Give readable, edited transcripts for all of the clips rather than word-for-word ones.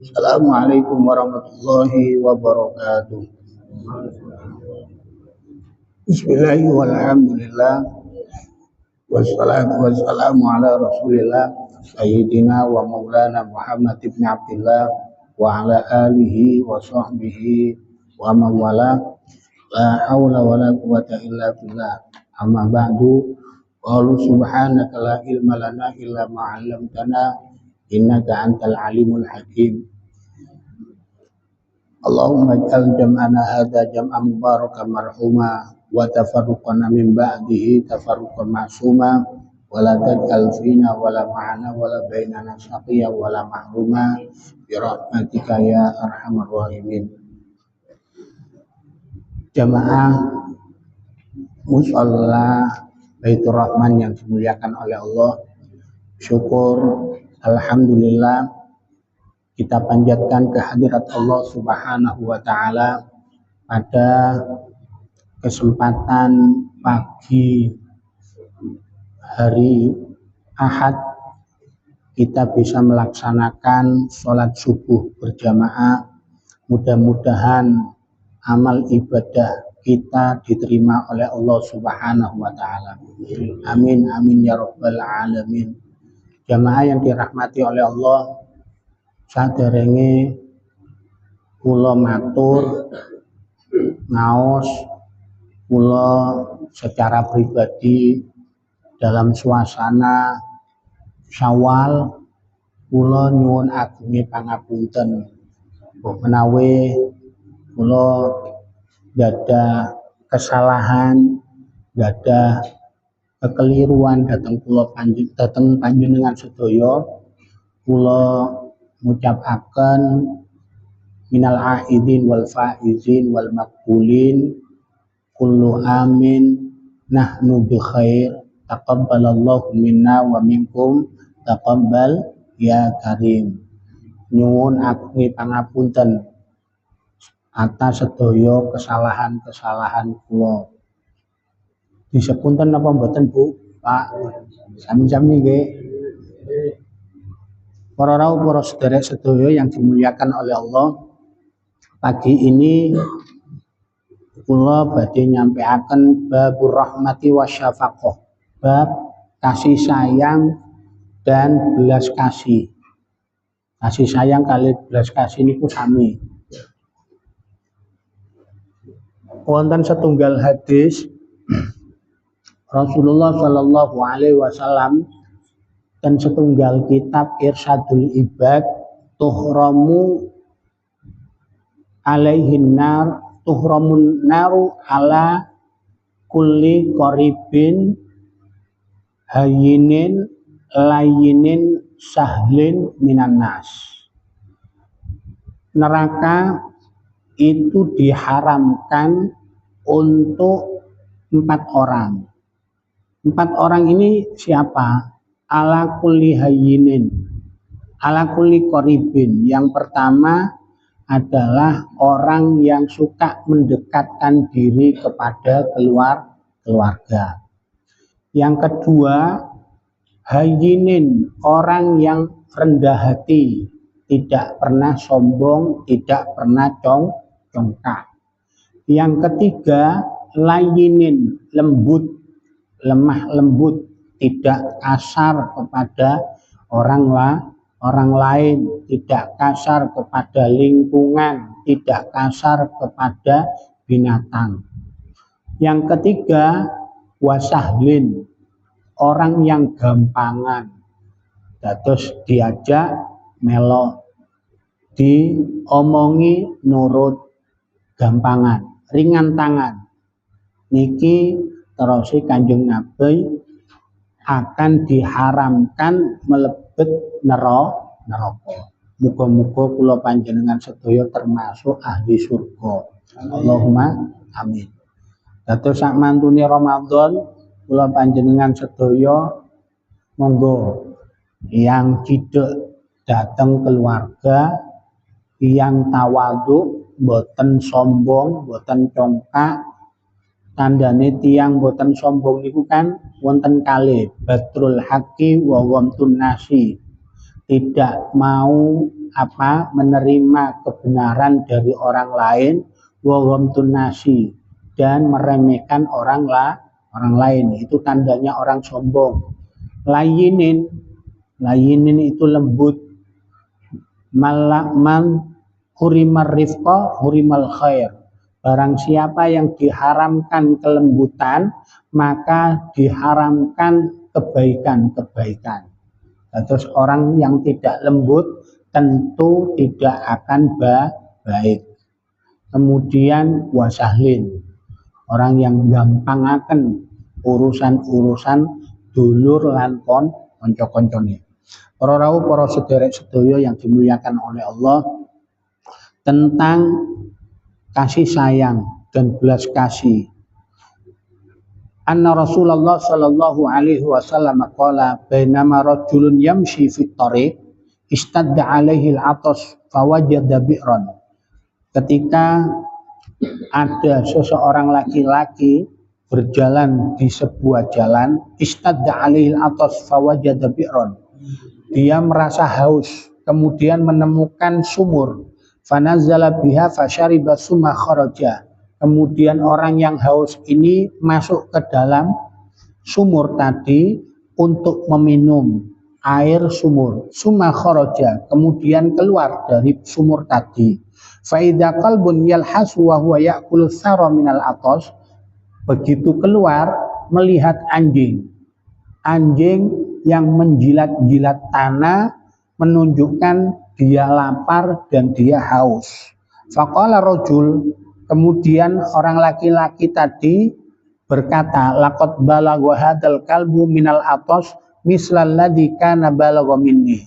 Assalamualaikum warahmatullahi wabarakatuh. Bismillahirrahmanirrahim. Wassalatu wassalamu ala Rasulillah Sayyidina wa Maulana Muhammad ibn Abdullah wa ala alihi wa sahbihi wa mawala la hawla wa la quwata illa billah. Amma ba'du. Qalu subhanaka la ilma lana illa ma 'allamtana innaka antal alimul hakim. Allahumma ij'al jam'ana hadza jam'an mubarakan marhuma wa tafarruqana min ba'dihi tafarruqan ma'suma wa la taj'al fina wa la ma'ana wa la bainana shaqiyya wa la mahruma bi rahmatika ya arhamar rahimin. Jamaah musalla Baitur Rahman yang dimuliakan oleh Allah, syukur alhamdulillah kita panjatkan kehadirat Allah Subhanahu wa taala pada kesempatan pagi hari Ahad kita bisa melaksanakan sholat subuh berjamaah. Mudah-mudahan amal ibadah kita diterima oleh Allah Subhanahu wa taala. Amin amin ya rabbal alamin. Jamaah yang dirahmati oleh Allah, saderenge kula matur ngaos kula secara pribadi dalam suasana Syawal, kula nyuwun agunge pangapunten menawi kula gada kesalahan, gada kekeliruan dateng kula panjenengan sedaya. Kula ngucapaken minal aidin wal faizin wal maqbulin kullu amin nahnu bi khair taqabbalallahu minna wa minkum taqabbal ya karim. Nyuwun agunge pangapunten atas sedaya kesalahan-kesalahan kula. Disepunten napa mboten Bu? Pak, sami-sami nggih. Para rawuh, para sedherek sedaya yang dimuliakan oleh Allah, pagi ini kula badhe nyampeaken babur rahmati wasyafaqah, bab kasih sayang dan belas kasih. Kasih sayang kali belas kasih niku sami. Wonten setunggal hadis Rasulullah Shallallahu Alaihi Wasallam dan setunggal kitab Irsyadul Ibad, tuhramu alaihin nar, tuhramun naru ala kulli qaribin hayyinin layinin sahlin minan nas. Neraka itu diharamkan untuk 4 orang. 4 orang ini siapa? Ala kulli hayyinin, ala kulli qaribin. Yang pertama adalah orang yang suka mendekatkan diri kepada keluarga. Yang kedua, hayyinin, orang yang rendah hati, tidak pernah sombong, tidak pernah congkak. Yang ketiga, layinin, lembut, lemah lembut, tidak kasar kepada orang lain, tidak kasar kepada lingkungan, tidak kasar kepada binatang. Yang ketiga, wasahlin, orang yang gampangan, dados diajak melo, diomongi nurut, gampangan, ringan tangan. Niki terus Kanjeng Nabi akan diharamkan melebet neraka. Muga-muga kula panjenengan sedaya termasuk ahli surga. Allahumma amin. Dados sak mantune Ramadan, kula panjenengan sedaya monggo yang cidek datang keluarga, yang tawadhu, boten sombong, boten congkak. Tandane tiyang boten sombong niku kan wonten kalih badrul haqqi wa wamtun nasi. tidak mau menerima kebenaran dari orang lain, wa ghamtun nasi, dan meremehkan orang lain. Itu tandanya orang sombong. Layinin itu lembut. Man hurimar rifqa hurimal khair. Barang siapa yang diharamkan kelembutan, maka diharamkan kebaikan-kebaikan. Terus orang yang tidak lembut tentu tidak akan baik. Kemudian wasahlin, orang yang gampang akan urusan-urusan dulur lan konco-koncone. Para rawuh, para sederek sedaya yang dimuliakan oleh Allah, tentang kasih sayang dan belas kasih. Anna Rasulullah sallallahu alaihi wasallam qala bainama rajulun yamshi fit tariq istadda alaihi al-'atas fawajada bi'ran. Ketika ada seseorang laki-laki berjalan di sebuah jalan, istadda alaihi al-'atas fawajada bi'ran. Dia merasa haus, kemudian menemukan sumur. Fanazala biha fasyariba summa kharaja. Kemudian orang yang haus ini masuk ke dalam sumur tadi untuk meminum air sumur. Summa kharaja, kemudian keluar dari sumur tadi. Fa idza qalbun yalhasu wa huwa ya'kulu tsara minal atas. Begitu keluar melihat anjing yang menjilat-jilat tanah, menunjukkan dia lapar dan dia haus. Faqala rajul, kemudian orang laki-laki tadi berkata, laqad balagha hadzal kalbu minal atas mislal ladzi kana balagha minni.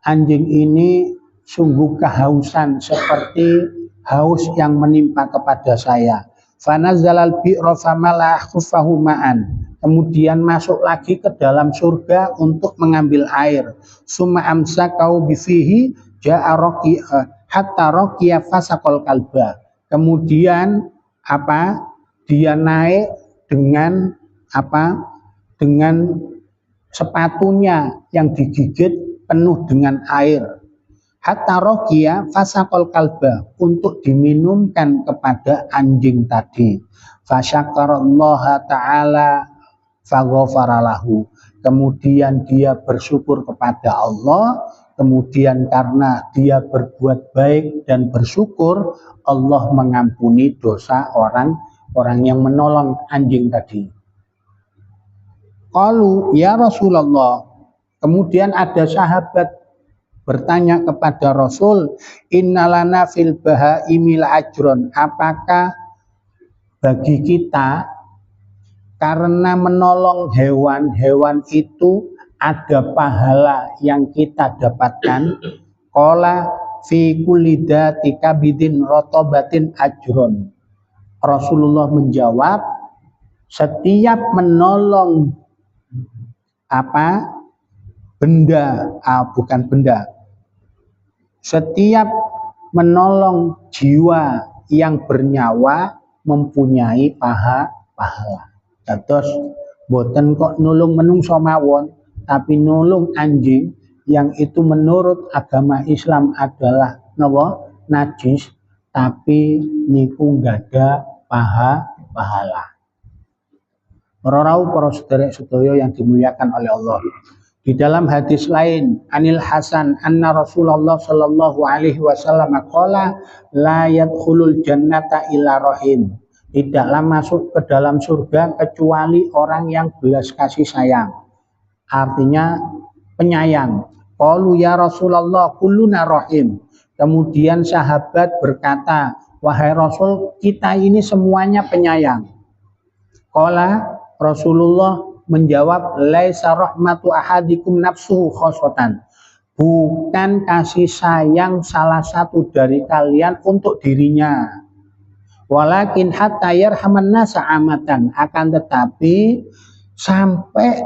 Anjing ini sungguh kehausan seperti haus yang menimpa kepada saya. Fanazalal bi'ra famala khuffahu ma'an. Kemudian masuk lagi ke dalam surga untuk mengambil air. Summa amsakau bifihi ja'a raqi'a hatta raqiya fasaqal kalba. Kemudian dia naik dengan sepatunya yang digigit penuh dengan air. Hatta raqiya fasaqal kalba, untuk diminumkan kepada anjing tadi. Fasyakarallaha ta'ala faghafaralahu. Kemudian dia bersyukur kepada Allah, kemudian karena dia berbuat baik dan bersyukur, Allah mengampuni dosa orang yang menolong anjing tadi. Qalu ya Rasulullah, kemudian ada sahabat bertanya kepada Rasul, innalana fil bahaimil ajron, apakah bagi kita karena menolong hewan-hewan itu ada pahala yang kita dapatkan? Qala fi kulli dzati kabidin rotobatin ajron. Rasulullah menjawab, setiap menolong setiap menolong jiwa yang bernyawa mempunyai pahala. Terus boten kok nulung menungso mawon, tapi nulung anjing yang itu menurut agama Islam adalah najis, tapi niku enggak ada pahala. Para rawuh, para sederek sedaya yang dimuliakan oleh Allah. Di dalam hadis lain, Anil Hasan anna Rasulullah sallallahu alaihi wasallam qala la yadkhulul jannata illa rahim. Tidaklah masuk ke dalam surga kecuali orang yang belas kasih sayang. Artinya penyayang. Qalu ya Rasulullah kulluna rahim. Kemudian sahabat berkata, wahai Rasul, kita ini semuanya penyayang. Qala, Rasulullah menjawab, laisa rahmatu ahadikum nafsuhu khosotan. Bukan kasih sayang salah satu dari kalian untuk dirinya. Walakin hatta yarhaman nasa amatan, akan tetapi sampai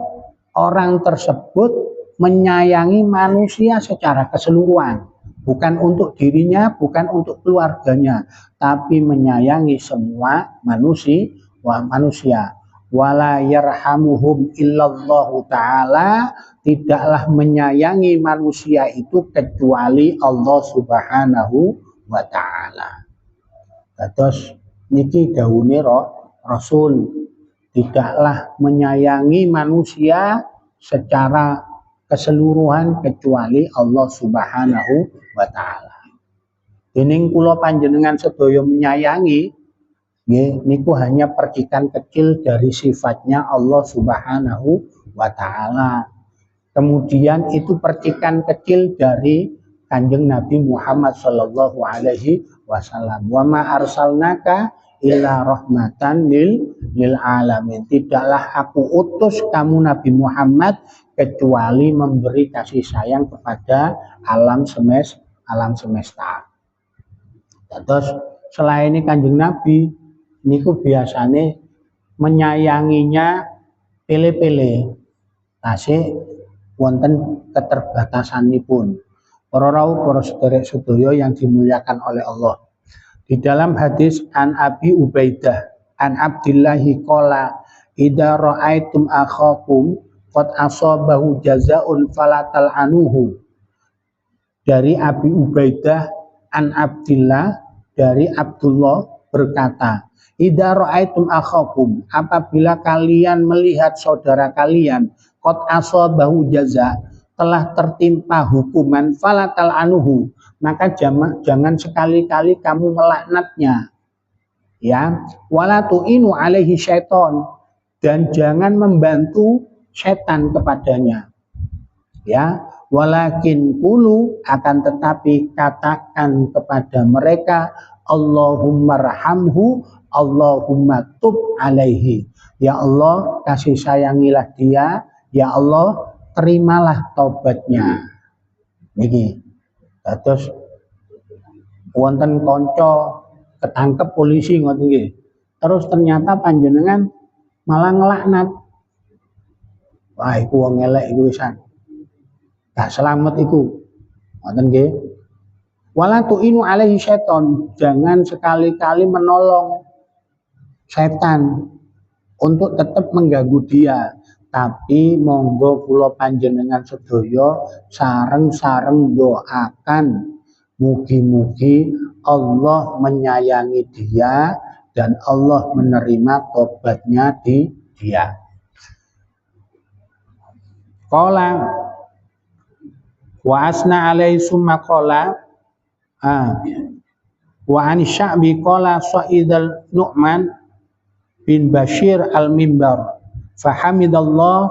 orang tersebut menyayangi manusia secara keseluruhan, bukan untuk dirinya, bukan untuk keluarganya, tapi menyayangi semua manusia. wala yarhamuhum illallahu ta'ala, tidaklah menyayangi manusia itu kecuali Allah Subhanahu wa ta'ala. Terus niki dawuhe Rasul, tidaklah menyayangi manusia secara keseluruhan kecuali Allah Subhanahu wa ta'ala. Dening kula panjenengan sedaya menyayangi, niku hanya percikan kecil dari sifatnya Allah Subhanahu wa ta'ala. Kemudian itu percikan kecil dari Kanjeng Nabi Muhammad sallallahu alaihi wasallam. Wa ma arsalnaka illa rahmatan lil alamin. Tidaklah aku utus kamu Nabi Muhammad kecuali memberi kasih sayang kepada alam semesta. Terus selain ini Kanjeng Nabi niku biasanya menyayanginya pele-pele. Tasih wonten keterbatasanipun. Para rawuh, para sedherek yang dimuliakan oleh Allah. Di dalam hadis an Abi Ubaidah an Abdillahi qala idza ra'aitum akhakum qad asabahu jazaa'un falatal anuhu. Dari Abi Ubaidah an Abdillah, dari Abdullah berkata, idza ra'aitum akhakum, apabila kalian melihat saudara kalian qad asabahu jaza, telah tertimpa hukuman, falatal anuhu, maka jangan sekali-kali kamu melaknatnya. Ya, wala tu'inu alaihi syaiton, dan jangan membantu setan kepadanya. Ya, walakin qulu, akan tetapi katakan kepada mereka, Allahumma rahamhu, Allahumma tub alaihi. Ya Allah, kasih sayangilah dia, ya Allah, terimalah taubatnya. Niki. Terus wonten kanca ketangkep polisi ngoten nggih. Terus ternyata panjenengan malah ngelaknat. Wah, iku wong elek iku wisan. Gak selamat iku. Ngoten nggih. Wala tu'inu alaihi syaiton, jangan sekali-kali menolong setan untuk tetap mengganggu dia. Tapi monggo kula panjenengan sedaya sareng-sareng doakan mugi-mugi Allah menyayangi dia dan Allah menerima tobatnya di dia. Qala wa asna alaihi summa qala wa an Sya'bi qala sa'idal Nu'man bin Bashir al-Mimbar fahamidallah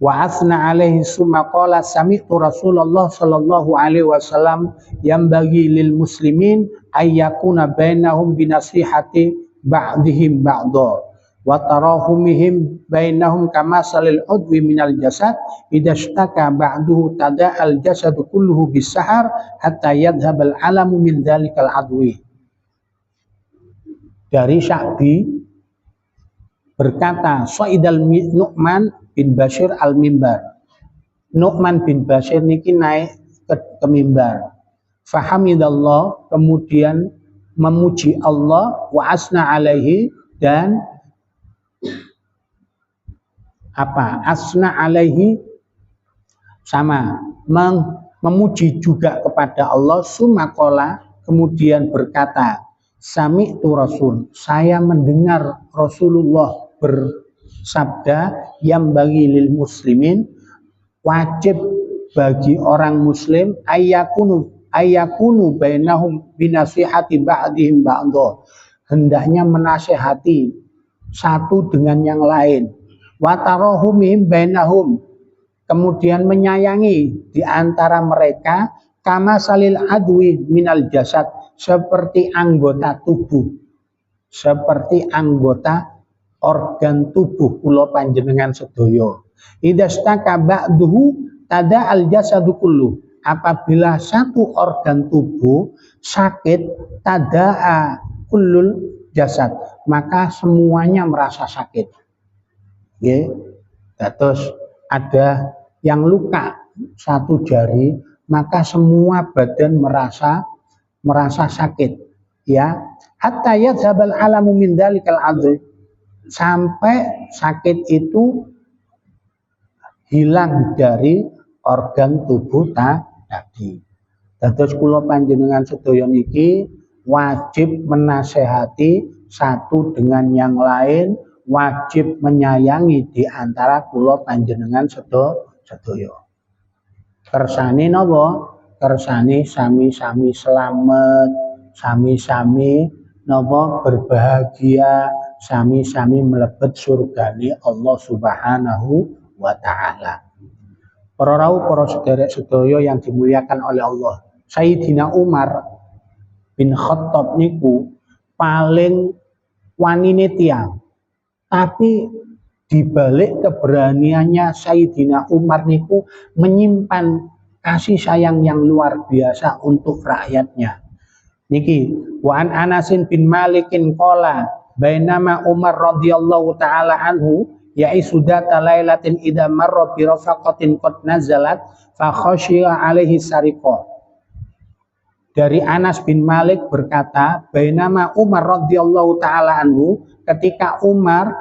wa asna alaihi summa qala sami'tu Rasulullah sallallahu alaihi wasallam yambagi lil muslimin ayyakuna bainahum binasihati ba'dihim ba'dha wa tarahumihim bainahum kama salil udwi minal jasad idashtaka ba'duhu tada'al jasadu kulluhu bisahar hatta yadhhabal alamu min dhalikal adwi. Dari Sya'bi berkata, Sa'idal Nu'man bin Bashir al-Mimbar. Nu'man bin Bashir niki naik ke mimbar. Fahamidallah, kemudian memuji Allah, wa asna alaihi, dan asna alaihi sama memuji juga kepada Allah. Sumakola, kemudian berkata, Sami'tu Rasul, saya mendengar Rasulullah bersabda, yang bagi lil muslimin, wajib bagi orang muslim ayyakunu bainahum binasihati ba'dihim ba'dha, hendaknya menasihati satu dengan yang lain. Wa tarahumihim bainahum, kemudian menyayangi di antara mereka, kama salil adwi minal jasad, seperti anggota tubuh, seperti anggota organ tubuh kula panjenengan sedaya. Idastaka ba'duhu tada al jasadu kullu, apabila satu organ tubuh sakit, tadaa kullul jasad, maka semuanya merasa sakit. Ya, terus ada yang luka satu jari, maka semua badan merasa sakit. Ya, hatta yadzhabal alamu min dalikal adwi, sampai sakit itu hilang dari organ tubuh tadi. Dados kula panjenengan sedaya niki wajib menasehati satu dengan yang lain, wajib menyayangi di antara kula panjenengan sedaya. Kersane napa? Kersane sami-sami selamat, sami-sami napa berbahagia, sami-sami mlebet surgane Allah Subhanahu wa taala. Para rawuh, para sederek sedaya yang dimuliakan oleh Allah. Sayyidina Umar bin Khattab niku paling wanine tiang. Tapi dibalik keberaniannya Sayyidina Umar niku menyimpan kasih sayang yang luar biasa untuk rakyatnya. Niki wa an Anasin bin Malikin qala bainama Umar radhiyallahu taala anhu ya'isudata lailatin idza marra bi rafaqatin qad nazalat fa khashiya alaihi sariqah. Dari Anas bin Malik berkata, bainama Umar radhiyallahu taala anhu, ketika Umar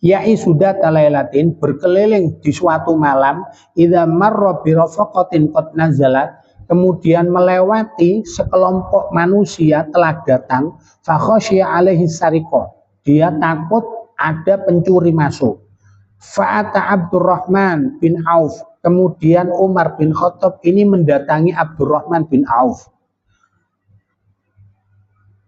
ya'isudata lailatin berkeliling di suatu malam, idza marra bi rafaqatin qad nazalat, kemudian melewati sekelompok manusia telah datang, fa khashiya alaihi sariqah. Dia takut ada pencuri masuk. Fa'ata Abdurrahman bin Auf. Kemudian Umar bin Khattab ini mendatangi Abdurrahman bin Auf.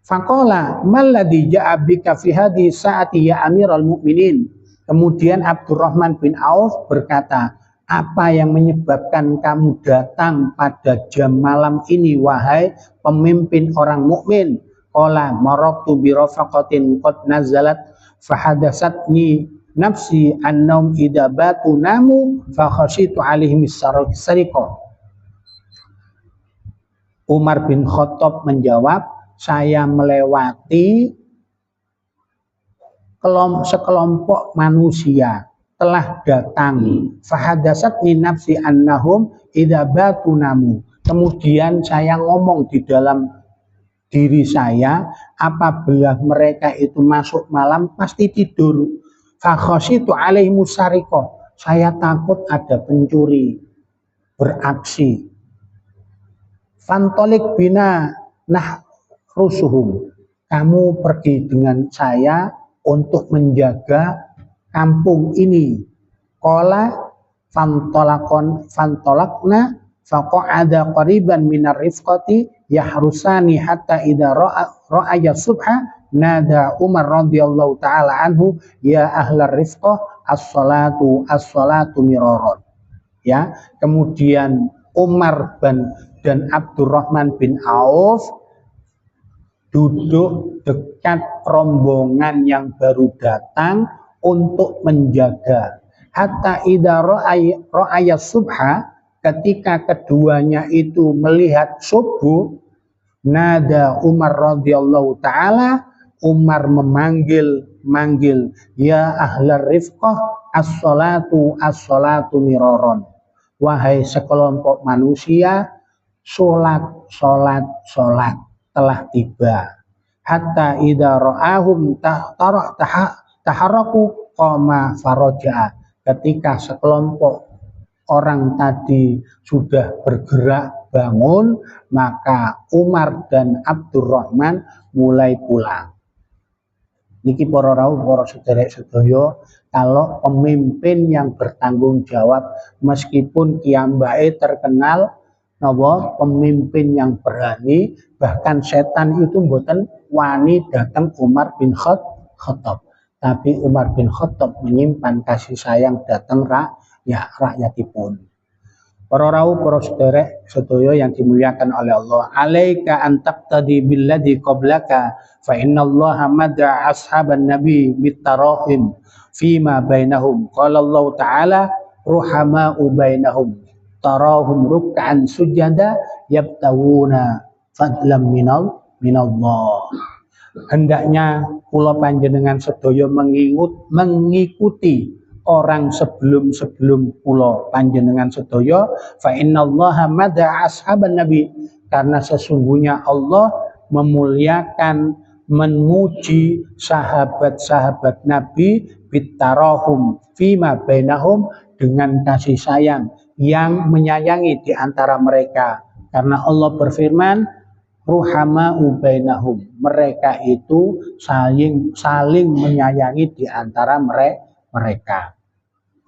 Faqala malladzi ja'a bika fi hadhihi sa'ati ya Amirul Mukminin. Kemudian Abdurrahman bin Auf berkata, apa yang menyebabkan kamu datang pada jam malam ini wahai pemimpin orang mukmin? Qala maraqtu bi rafaqatin qad nazalat fahadatsatni nafsi annahum idza batu namu fa khashitu alaihim sariqah. Umar bin Khattab menjawab, saya melewati sekelompok manusia telah datang, fahadatsatni nafsi annahum idza batu namu. Kemudian saya ngomong di dalam diri saya, apabila mereka itu masuk malam pasti tidur. Fa khasyitu alaihim sariqah. Saya takut ada pencuri beraksi. Fantolik bina rusuhum. Kamu pergi dengan saya untuk menjaga kampung ini. Qala fantolakna faqa'ada qariban minar rifqati yahrusani hatta idza ra'aya subha nada Umar radhiyallahu taala anhu ya ahlar rifqah as-salatu miraron. Ya, kemudian Umar dan Abdurrahman bin Auf duduk dekat rombongan yang baru datang untuk menjaga. Hatta idza ra'aya subha, ketika keduanya itu melihat subuh, nada Umar radhiyallahu taala, Umar memanggil ya ahlar rifqah as-salatu miraron. Wahai sekelompok manusia, salat telah tiba. Hatta idza ra'ahum taharaku qama faraja. Ketika sekelompok orang tadi sudah bergerak bangun, maka Umar dan Abdurrahman mulai pulang. Niki para rawuh, para sederek sedaya, kalau pemimpin yang bertanggung jawab, meskipun kiyambake terkenal napa pemimpin yang berani, bahkan setan itu mboten wani datang Umar bin Khattab. Tapi Umar bin Khattab menyimpan kasih sayang datang rakyatipun. Para rawuh, para sederek sedaya yang dimuliakan oleh Allah, alaika an taqtadi billadzi qablaka fa innallaha mad'a ashaban nabi bitarahim fima bainahum. Qala Allah taala ruhama'u bainahum tarahum ruk'an sujada yabtawuna fadlam minallah. Hendaknya kula panjenengan sedaya mengikuti orang sebelum kula panjenengan sedaya, fa innallaha mad'a ashaban nabi, karena sesungguhnya Allah memuliakan, memuji sahabat-sahabat Nabi bitarahum fima bainahum, dengan kasih sayang yang menyayangi di antara mereka. Karena Allah berfirman, ruhama'u bainahum, mereka itu saling menyayangi di antara mereka.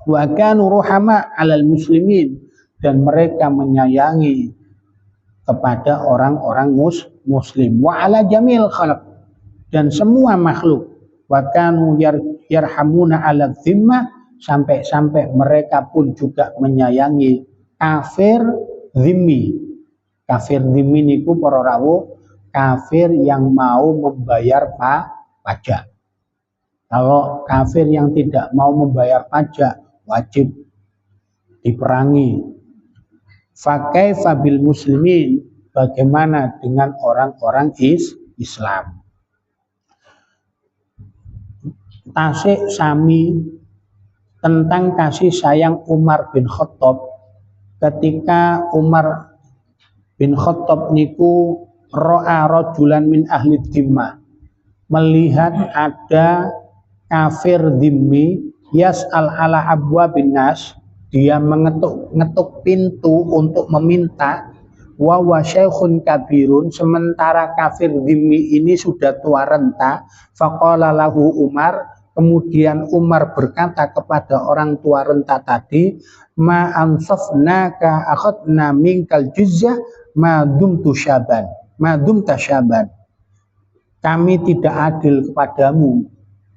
Wa kanu ruhama 'alal muslimin, dan mereka menyayangi kepada orang-orang muslim. Wa 'ala jamil khalq, dan semua makhluk. Wa kanu yarhamuna 'ala dhimmah, sampai-sampai mereka pun juga menyayangi kafir dhimmi. Kafir dhimmi niku para rawuh, kafir yang mau membayar pajak. Kalau kafir yang tidak mau membayar pajak, wajib diperangi. Fakaifa bil muslimin, bagaimana dengan orang-orang Islam? Tasik sami tentang kasih sayang Umar bin Khattab ketika Umar bin Khattab niku ro'a rajulan min ahli dhimmah, melihat ada kafir dhimmi yas'al ala abwa bin nas, dia mengetuk pintu untuk meminta, wa syekhun kabirun, sementara kafir dhimmi ini sudah tua renta. Faqala lahu Umar, kemudian Umar berkata kepada orang tua renta tadi, ma ansafnaka akhadna minkal jizyah ma dumta syaban, kami tidak adil kepadamu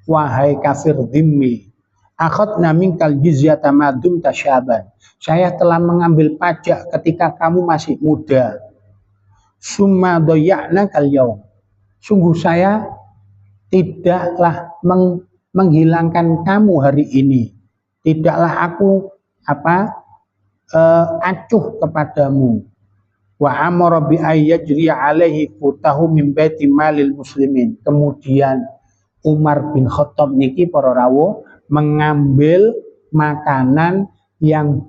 wahai kafir dhimmi, akhadna minkal jizyata ma dumta syaban, saya telah mengambil pajak ketika kamu masih muda. Summa doyakna kal yaum, sungguh saya tidaklah menghilangkan kamu hari ini, tidaklah aku acuh kepadamu. Wa amara bi ayyajri alaihi futahu min baiti malil muslimin, kemudian Umar bin Khattab niki para rawuh mengambil makanan yang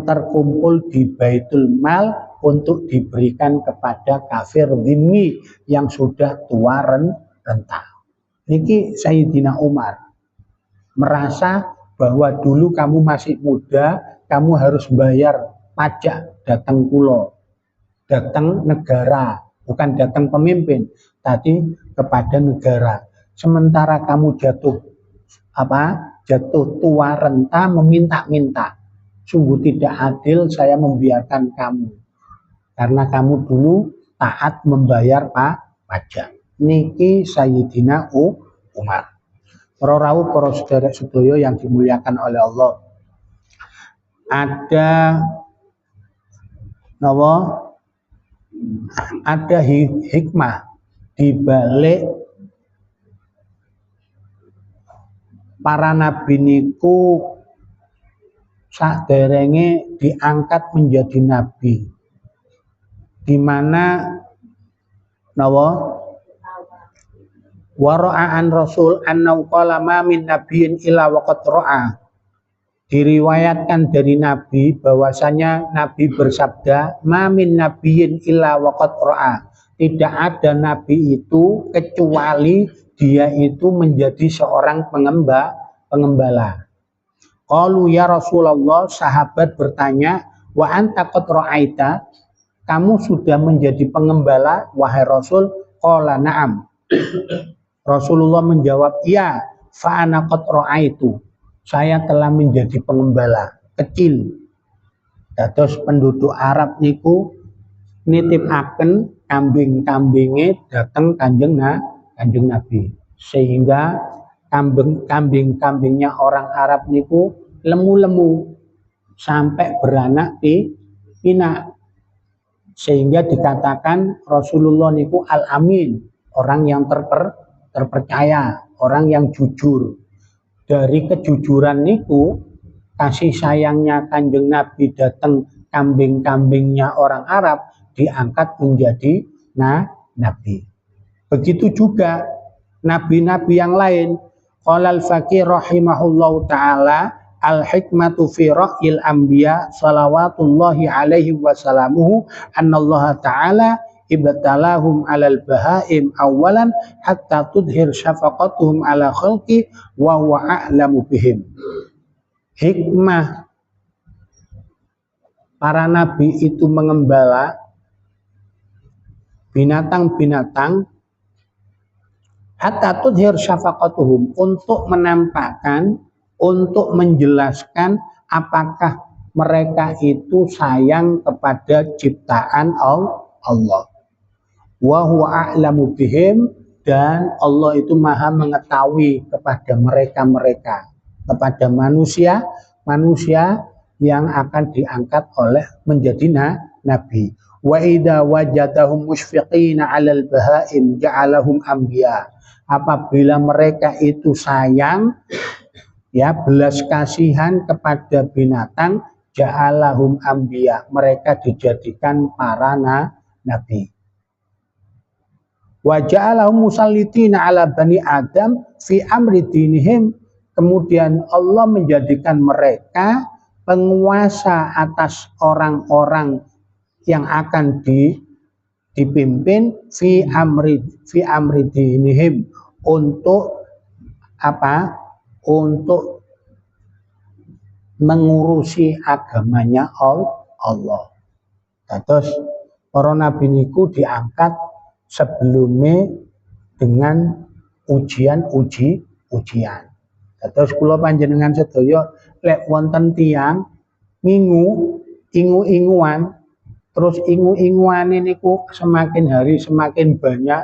terkumpul di Baitul Mal untuk diberikan kepada kafir dhimmi yang sudah tua renta. Niki Sayyidina Umar merasa bahwa dulu kamu masih muda, kamu harus bayar pajak datang pulau, datang negara, bukan datang pemimpin, tadi kepada negara. Sementara kamu jatuh tua renta meminta-minta. Sungguh tidak adil saya membiarkan kamu, karena kamu dulu taat membayar pajak. Niki Sayyidina Umar. Para rawuh, para saudara sedaya yang dimuliakan oleh Allah, ada hikmah di balik para nabi niku saderenge diangkat menjadi nabi, di mana wara'an Rasul annau qala ma min nabiyyin illa waqad ra'a, diriwayatkan dari Nabi bahwasanya Nabi bersabda, ma min nabiyyin illa waqad ra'a, tidak ada nabi itu kecuali dia itu menjadi seorang pengembala. Qalu ya Rasulullah, sahabat bertanya, wa anta qad ra'aita, kamu sudah menjadi pengembala wahai Rasul? Qala na'am, Rasulullah menjawab, ya, fa ana qad ra'aitu, saya telah menjadi pengembala kecil. Dados penduduk Arab niku nitipaken kambing-kambinge dateng kanjeng Nabi, sehingga kambing-kambingnya orang Arab niku lemu-lemu sampai beranak pinak, sehingga dikatakan Rasulullah niku al-amin, orang yang terpercaya, orang yang jujur. Dari kejujuran niku, kasih sayangnya kanjeng Nabi datang kambing-kambingnya orang Arab diangkat menjadi nabi. Begitu juga nabi-nabi yang lain. Qala al-Faqih rahimahullahu ta'ala, al-hikmatu fi ra'yil anbiya salawatullahi alaihi wasallamuhu annallaha ta'ala ibtalahum 'alal bahaim awalan hatta tudhir syafaqatuhum 'ala khalqi wa huwa a'lamu bihim. Hikmah para nabi itu mengembala binatang-binatang hatta tudhir syafaqatuhum, untuk menampakkan, untuk menjelaskan apakah mereka itu sayang kepada ciptaan Allah. Wa huwa a'lamu bihim, dan Allah itu maha mengetahui kepada mereka, kepada manusia yang akan diangkat oleh menjadi nabi. Wa idza wajadahum musyfiqina 'alal bahaim ja'alahum anbiya. Apabila mereka itu sayang, ya, belas kasihan kepada binatang, ja'alahum anbiya, mereka dijadikan para nabi. Wa ja'alahum musallitina 'ala bani Adam fi amri dinihim, kemudian Allah menjadikan mereka penguasa atas orang-orang yang akan dipimpin fi amri dinihim, untuk apa? Untuk mengurusi agamanya Allah. Terus para nabi niku diangkat sebelumnya dengan ujian. Terus kula panjenengan sedaya lek wonten tiyang ingu-inguan, terus ingu-inguane niku semakin hari semakin banyak,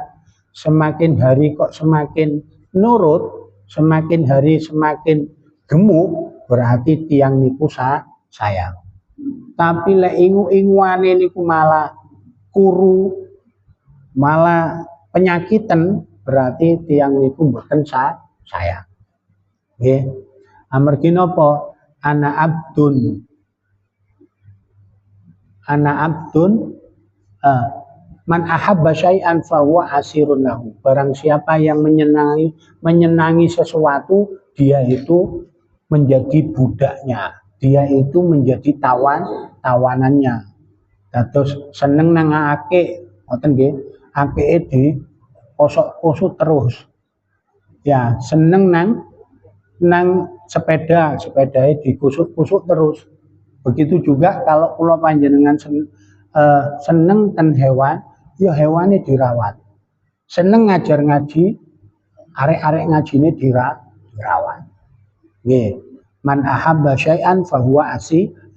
semakin hari kok semakin nurut, semakin hari semakin gemuk, berarti tiang niku sayang. Tapi lek ingu-inguane niku malah kuru, malah penyakitan, berarti tiang niku mboten sayang. Nggih. Amargi napa? Ana abdun man ahabba syai'an fa huwa asirun lahu. Barang siapa yang menyenangi sesuatu, dia itu menjadi budaknya, dia itu menjadi tawanannya. Terus seneng nang ake, ngoten nggih, akeke di kosok-kosok terus. Ya, seneng nang sepedae dikusuk-kusuk terus. Begitu juga kalau kula panjenengan seneng ten hewan, ya hewane dirawat. Seneng ngajar ngaji, arek-arek ngajine dirawat. Nggih. Man ahabba syai'an fa huwa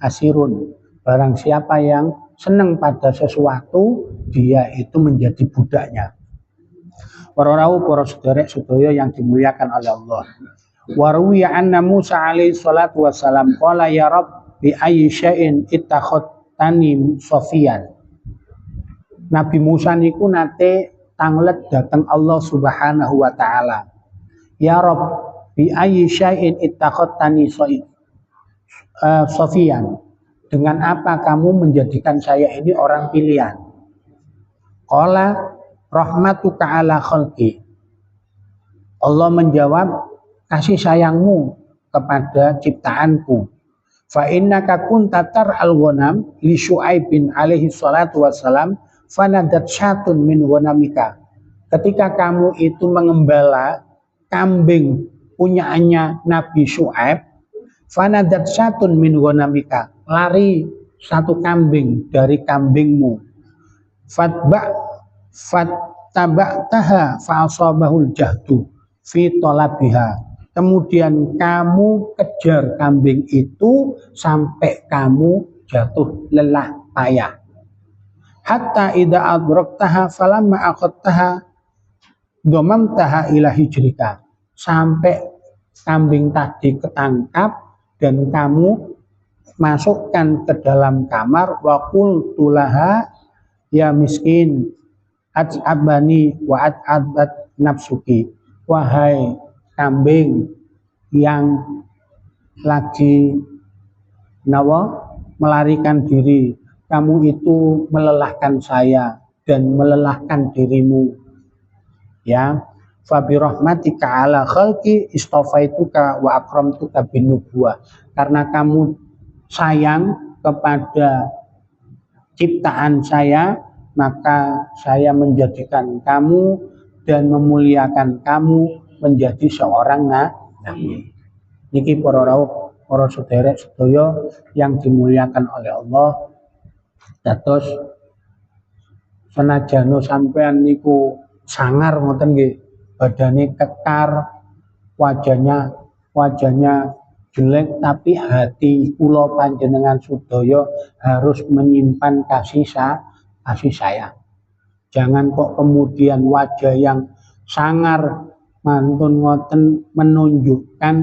asirun. Barang siapa yang seneng pada sesuatu, dia itu menjadi budaknya. Para rawuh, para sedherek-sedaya yang dimuliakan oleh Allah. Wa ruwiya anna Musa alaihi salatu wassalam qala ya Rabb bi ayyi syai'in ittakhadtani safiyan. Nabi Musa niku nate tanglet dateng Allah Subhanahu wa taala. Ya Rabb bi ayyi syai'in ittakhadtani safiyan. Dengan apa kamu menjadikan saya ini orang pilihan? Qala rahmatuka ala khalqi. Allah menjawab, kasih sayangmu kepada ciptaanku. Fa innaka kunta tar'al ghanam li Syu'aibin alaihi salatu wassalam fanadat syatun min ghanamika. Ketika kamu itu mengembala kambing punyaannya Nabi Syu'aib, fanadat syatun min ghanamika, lari satu kambing dari kambingmu. Fattaba'taha fa'asabahul jahdu fi talabiha. Kemudian kamu kejar kambing itu sampai kamu jatuh lelah payah. Hatta idza adraktaha falamma akhadtaha dhamamtaha ila hijrika. Sampai kambing tadi ketangkap dan kamu masukkan ke dalam kamar, wa qultu laha ya miskin at'abani wa at'abat nafsuki. Wahai kambing yang lagi melarikan diri, kamu itu melelahkan saya dan melelahkan dirimu. Ya, fa bi rahmatika ala khalqi istafaituka wa akramtuka bin nubuwah. Karena kamu sayang kepada ciptaan saya, maka saya menjadikan kamu dan memuliakan kamu menjadi seorang nabi. Niki para rawuh, para sederek sedaya yang dimuliakan oleh Allah. Dados senajan sampean niku sangar ngoten nggih, badane kekar, wajahnya jelek, tapi hati kula panjenengan sedaya harus menyimpan kasih sayang. Jangan kok kemudian wajah yang sangar mantun ngoten menunjukkan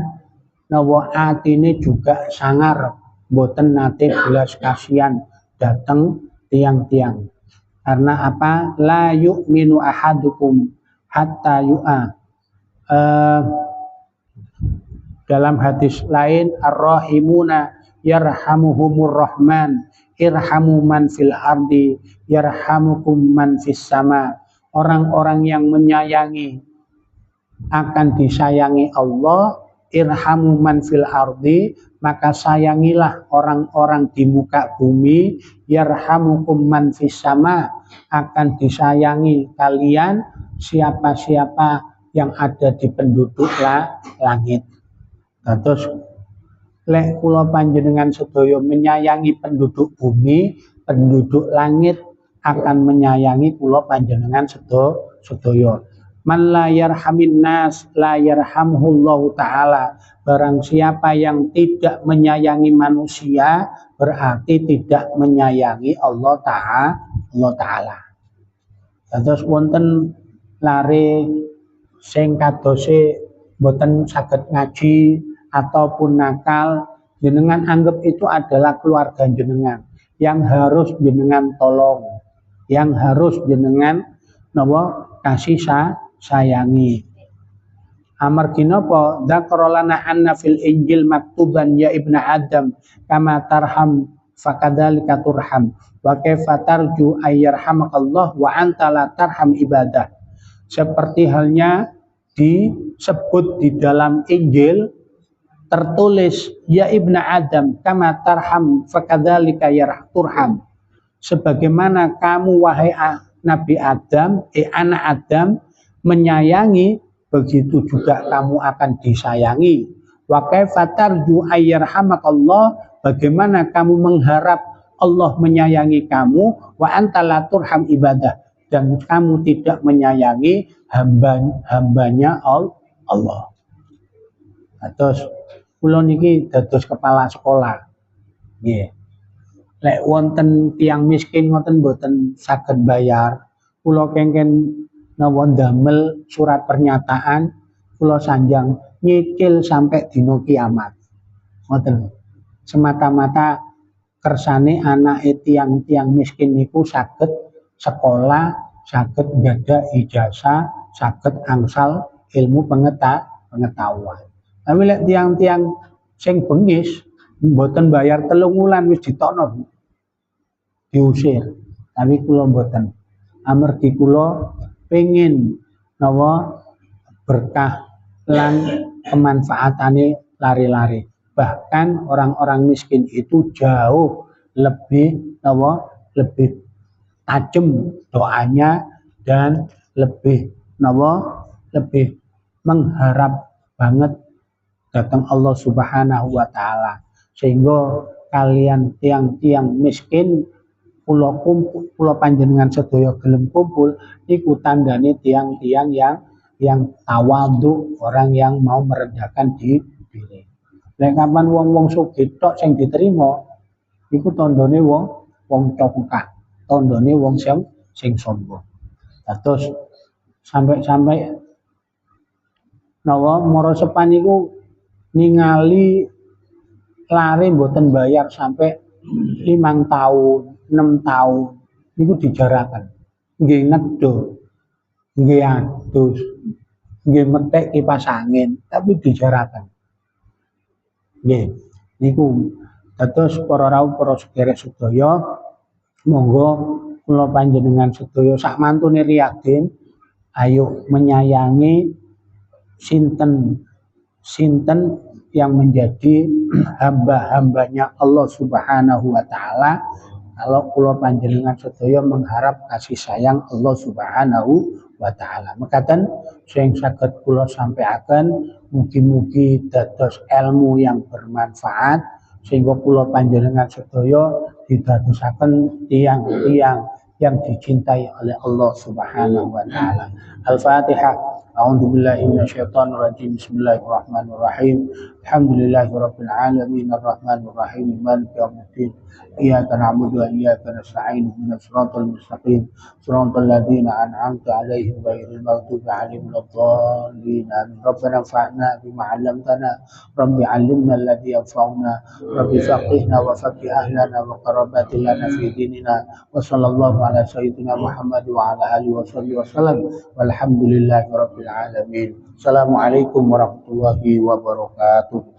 nawa atine juga sangar, boten nate belas kasihan dateng tiang-tiang. Karena apa? La yu'minu ahadukum hatta dalam hadis lain, ar-rahimuna yarhamuhumur rahman, irhamu man fil ardi yarhamukum man fis sama. Orang-orang yang menyayangi akan disayangi Allah, irhamu man fil ardi, maka sayangilah orang-orang di muka bumi, yarhamukum man fis sama, akan disayangi kalian siapa-siapa yang ada di penduduk langit. Terus lek kula panjenengan sedaya menyayangi penduduk bumi, penduduk langit akan menyayangi kula panjenengan sedaya. Man la yarhamin nas la yarhamhullahu ta'ala. Barang siapa yang tidak menyayangi manusia berarti tidak menyayangi Allah Ta'ala. Terus wonten lare sing kadose boten saged ngaji ataupun nakal, jenengan anggap itu adalah keluarga jenengan yang harus jenengan tolong, yang harus jenengan kasih sayangi. Amargi napa dzakarolana anna fil injil maktuban ya ibna adam kama tarham fakadzalika turham wa kaifa tarju ayyarhamakallah wa anta la tarham ibadah. Seperti halnya disebut di dalam Injil tertulis ya ibna adam kama tarham fakadzalika yarturham. Sebagaimana kamu wahai Nabi Adam, anak Adam menyayangi, begitu juga kamu akan disayangi. Wa kaifa tarju ayyarhamakallah, bagaimana kamu mengharap Allah menyayangi kamu, wa anta la turham ibadah, dan kamu tidak menyayangi hambanya Allah. Terus kula niki dados kepala sekolah. Nggih. Lek wonten tiang miskin ngoten boten saged bayar, kula kengken nawa ndamel surat pernyataan, kula sanjang nyicil sampai dina kiamat. Ngoten. Semata-mata kersane anake tiang-tiang miskin niku saged sekolah, saged nggada ijazah, saged angsal ilmu pengetahuan. Tapi lek tiang-tiang sing bengis mboten bayar 3 wulan wis ditokno diusir. Tapi kula mboten. Amargi kula pengin nawa berkah lan kemanfaatane lari-lari. Bahkan orang-orang miskin itu jauh lebih lebih tajam doanya dan lebih lebih mengharap banget datang Allah Subhanahu wa taala. Sehingga kalian tiang-tiang miskin kula panjenengan sedaya gelem kumpul iku tandane tiang-tiang yang tawadhu, orang yang mau merendahkan diri. Lek kapan wong-wong sugih tok sing diterima iku tandane wong congkak, tandane wong sing sombong. Terus sampai nawa mara sepan iku ningali lare mboten bayar sampai 5 tahun, 6 tahun niku dijarakan. Nggih nedo, nggih adus, nggih metek kipas angin, tapi dijarakan. Nggih, niku dados para rawuh para sederek sedaya, monggo kula panjenengan sedaya sak mantune riyadin ayo menyayangi sinten yang menjadi hamba-hambanya Allah Subhanahu wa taala, kalau kula panjenengan sedaya mengharap kasih sayang Allah Subhanahu wa taala. Mekaten sing saged kula sampaikan mugi-mugi dados ilmu yang bermanfaat sehingga kula panjenengan sedaya didadosaken tiang-tiang yang dicintai oleh Allah Subhanahu wa taala. Al-Fatihah. A'udzu billahi minasyaitonir rajim. Bismillahirrahmanirrahim. Alhamdulillahirabbil alamin arrahmanir rahim maliki yaumiddin. Iyyaka na'budu wa iyyaka nasta'in ihdinas siratal mustaqim siratal ladzina an'amta 'alaihim ghairil maghdubi 'alaihim waladdallin. Rabbana anfa'na bima 'allamtana rabbi 'allimna alladzi yanfa'una rabbi faqihna wa faqih ahlana wa qarabatil lana fi dinina wa sallallahu ala sayyidina Muhammad wa ala alihi wa sahbihi wasallam walhamdulillahi rabbil alamin. Assalamualaikum warahmatullahi wabarakatuh.